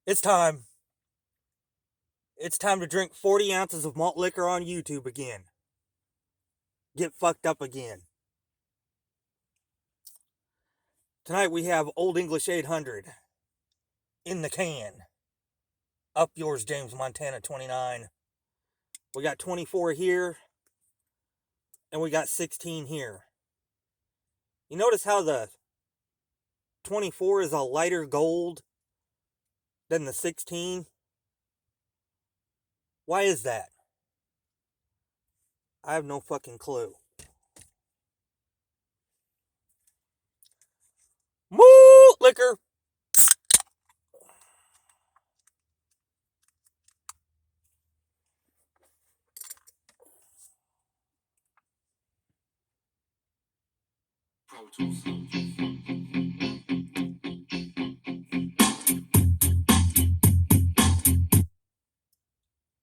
It's time. It's time to drink 40 ounces of malt liquor on YouTube again. Get fucked up again. Tonight we have Old English 800 in the can. Up yours, James Montana 29. We got 24 here, and we got 16 here. You notice how the 24 is a lighter gold than the 16? Why is that? I have no fucking clue. Malt liquor!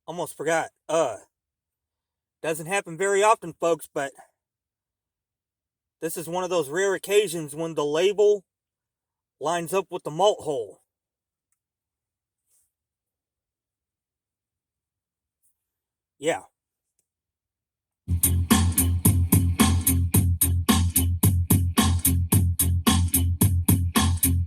Almost forgot. Doesn't happen very often, folks, but this is one of those rare occasions when the label lines up with the malt hole. Yeah.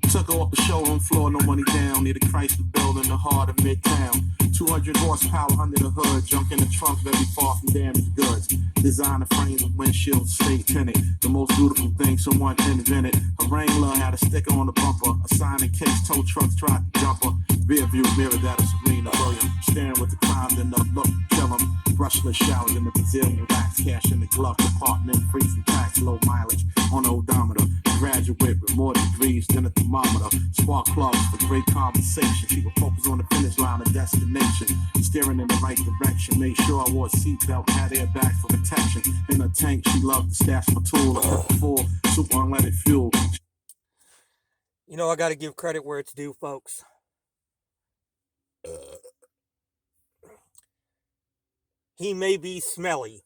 Took her off the showroom floor, no money down. Near the Chrysler Building, the heart of Midtown. 200 horsepower under the hood. Junk in the trunk, very far from damaged goods. Designer frames with windshield state tinted. The most beautiful thing someone invented. A Wrangler had a sticker on the bumper. A sign in case tow trucks tried to jump her. Rear view mirror that of Serena Williams. Staring with the crimes in the look, kill 'em. Brushless showers in the Brazilian wax. Cash in the glove compartment. Free from tax, low mileage on the odometer. Graduate with more degrees than a thermometer. Spark plugs for great conversation. She would focus on the finish line of destination. Steering in the right direction. Made sure I wore a seatbelt, had airbags for protection. In her tank, she loved to stash my tool. Full super unleaded fuel. You know, I gotta give credit where it's due, folks. He may be smelly.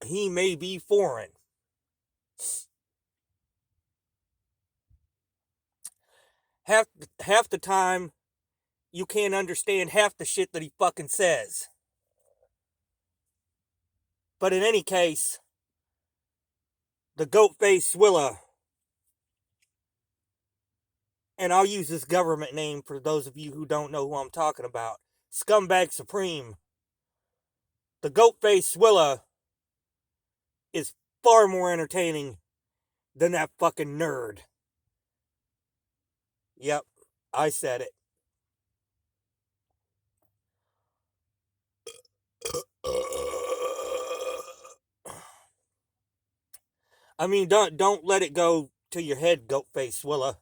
He may be foreign. Half the time, you can't understand half the shit that he fucking says. But in any case, the goat-faced Swilla, and I'll use this government name for those of you who don't know who I'm talking about, Scumbag Supreme. The goat-faced Swilla is far more entertaining than that fucking nerd. Yep, I said it. I mean, don't let it go to your head, goat-faced Swilla.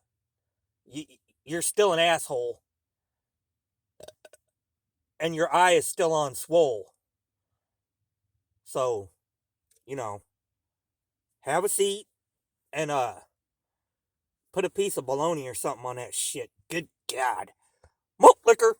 You're still an asshole. And your eye is still on swole. So, you know, have a seat and put a piece of bologna or something on that shit. Good God. Malt liquor.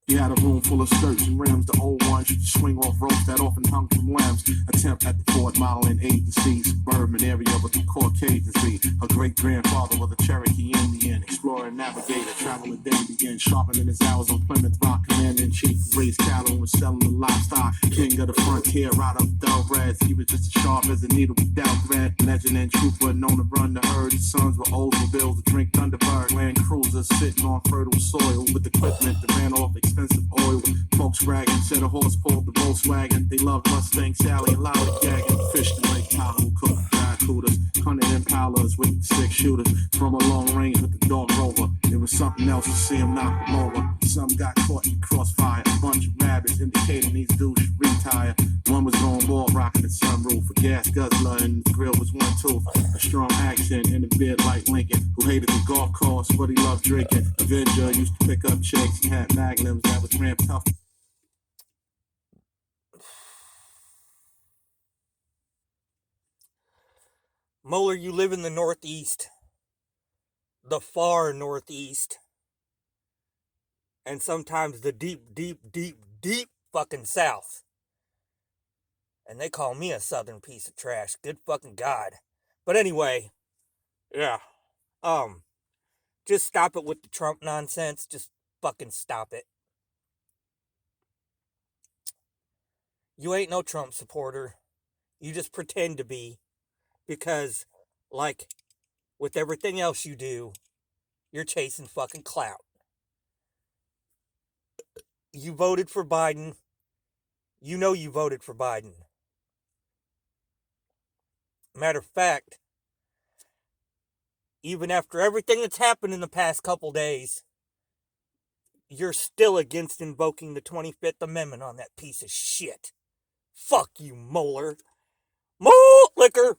You had a room full of skirts and rims. The old ones used to swing off ropes that often hung from limbs. Attempt at the Ford modeling agency, suburban area with the Caucasian. Her great-grandfather was a Cherokee Indian. Explorer, navigator, traveling day began. Sharpening his hours on Plymouth Rock. Commander-in-chief, raised cattle and was selling the livestock. King of the frontier, rider of thoroughbreds. He was just as sharp as a needle without thread. Legend and trooper, known to run the herd. His sons were Oldsmobile to drink Thunderbird. Land cruisers sitting on fertile soil with equipment that ran off expensive oil. Folks bragging, said a horse pulled the Volkswagen. They loved Mustang Sally and lollygagging. Fished in Lake Tahoe, cooked cooters, hunted impalas with 6 shooters from a long range with the dog rover. It was something else to see him knock them over. Some got caught in the crossfire. A bunch of rabbits indicating these dudes should retire. One was going bald, rocking the sunroof. A gas guzzler and the grill was one tooth. A strong accent and a beard like Lincoln, who hated the golf course but he loved drinking. Avenger used to pick up chicks and had magnums that was rammed tough. Moeller, you live in the Northeast. The far Northeast. And sometimes the deep, deep, deep, deep fucking South. And they call me a southern piece of trash. Good fucking God. But anyway, yeah. Just stop it with the Trump nonsense. Just fucking stop it. You ain't no Trump supporter. You just pretend to be. Because, like, with everything else you do, you're chasing fucking clout. You voted for Biden. You know you voted for Biden. Matter of fact, even after everything that's happened in the past couple days, you're still against invoking the 25th Amendment on that piece of shit. Fuck you, Moeller. Malt liquor!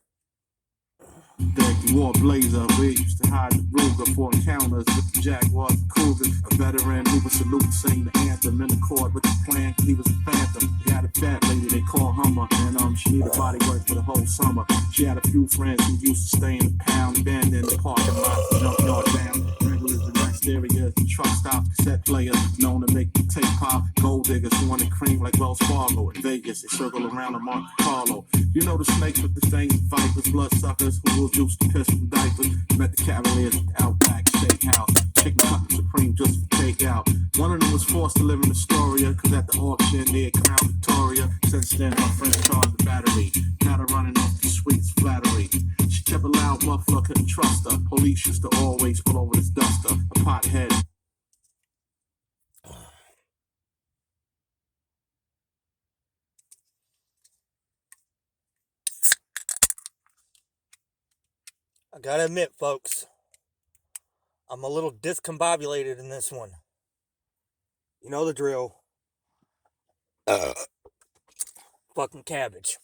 Deck war blazer, we used to hide the Ruger for encounters with the Jaguars and Cougars. A veteran who was salute sang the anthem in the court with the plan, he was a phantom. He had a fat lady they call Hummer, and she needed body work for the whole summer. She had a few friends who used to stay in the pound, band in the parking lot, junkyard down. Regulars and rest areas, truck stops, cassette players, known to make the tape pop. Gold diggers who want to cream like Wells Fargo. In Vegas, they circle around on Monte Carlo. You know the snakes with the fangs and vipers, bloodsuckers who will juice the piss from diapers. Met the Cavaliers at the Outback Steakhouse. Chicken cutlet supreme just for takeout. One of them was forced to live in Astoria, cause at the auction near Crown Victoria. Since then, my friend charged the battery. Got her running off the sweets flattery. She kept a loud muffler, couldn't trust her. Police used to always pull over this duster. A pothead. I gotta admit, folks, I'm a little discombobulated in this one. You know the drill. Fucking cabbage.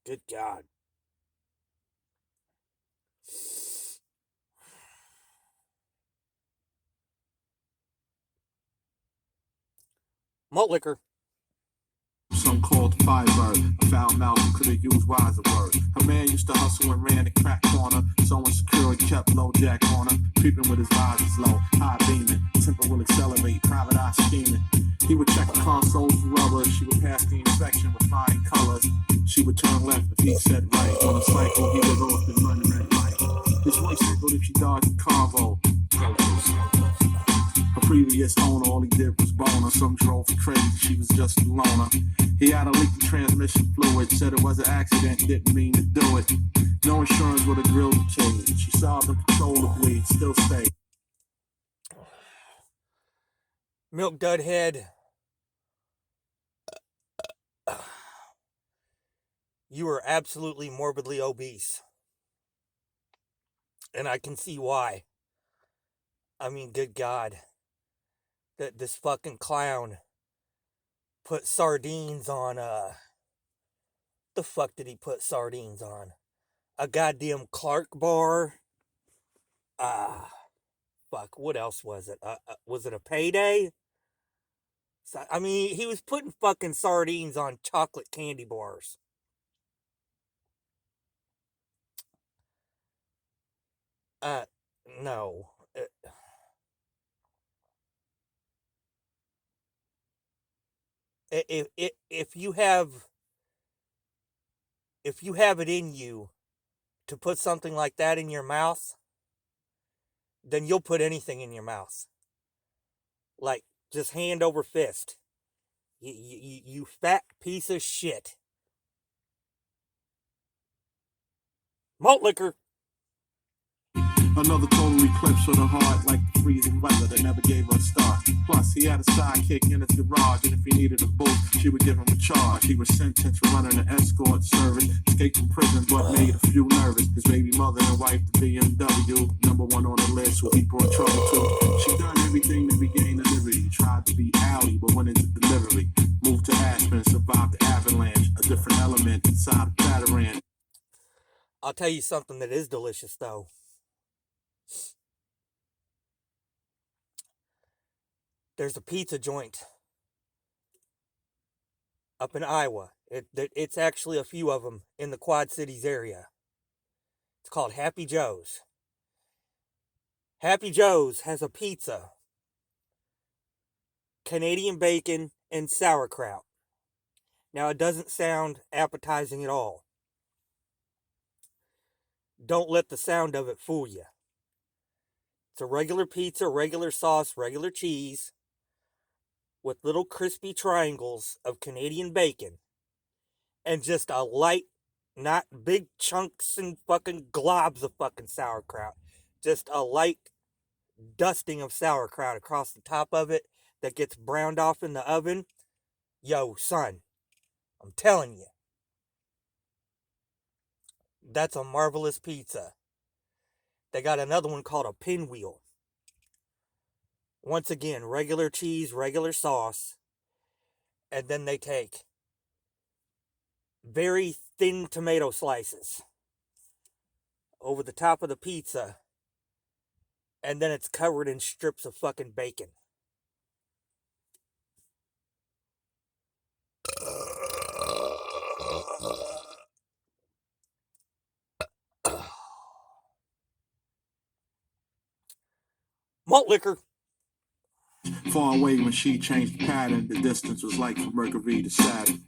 Good God. Malt liquor. Some called Firebird, a foul mouth who could have used wiser words. Her man used to hustle and ran the crack corner. Someone security kept low jack on her, creeping with his visors low, high beaming. Temper will accelerate, private eye scheming. He would check the consoles for rubber. She would pass the inspection with flying colors. She would turn left if he said right. On a cycle, he would off and run the red light. His wife circled if she dodged the convo. Her previous owner, all he did was bone her. Some drove her crazy, she was just a loner. He had a leaky transmission fluid, said it was an accident, didn't mean to do it. No insurance would have grilled the cage. She solved uncontrollably, still stayed. Milk dud head. You are absolutely morbidly obese. And I can see why. I mean, good God. That this fucking clown put sardines on, the fuck did he put sardines on? A goddamn Clark bar? Fuck, what else was it? Was it a Payday? So, I mean, he was putting fucking sardines on chocolate candy bars. No. If you have it in you to put something like that in your mouth, then you'll put anything in your mouth. Like, just hand over fist. You fat piece of shit. Malt liquor. Another total eclipse of the heart, like the freezing weather that never gave her a start. Plus, he had a sidekick in his garage, and if he needed a boost, she would give him a charge. He was sentenced for running an escort service, escaped from prison, but made a few nervous. His baby mother and wife, the BMW, number one on the list, who he brought trouble to. She done everything to regain the liberty. Tried to be Audi, but went into delivery. Moved to Aspen, survived the avalanche, a different element inside a Batarang. I'll tell you something that is delicious, though. There's a pizza joint up in Iowa. It's actually a few of them in the Quad Cities area. It's called Happy Joe's. Happy Joe's has a pizza, Canadian bacon, and sauerkraut. Now, it doesn't sound appetizing at all. Don't let the sound of it fool you. It's a regular pizza, regular sauce, regular cheese, with little crispy triangles of Canadian bacon, and just a light, not big chunks and fucking globs of fucking sauerkraut. Just a light dusting of sauerkraut across the top of it that gets browned off in the oven. Yo, son, I'm telling you, that's a marvelous pizza. They got another one called a pinwheel. Once again, regular cheese, regular sauce, and then they take very thin tomato slices over the top of the pizza, and then it's covered in strips of fucking bacon. Malt liquor. Far away when she changed the pattern, the distance was like from Mercury to Saturn.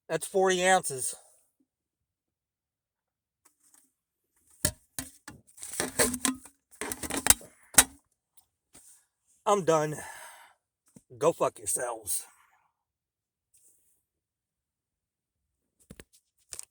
That's 40 ounces. I'm done. Go fuck yourselves.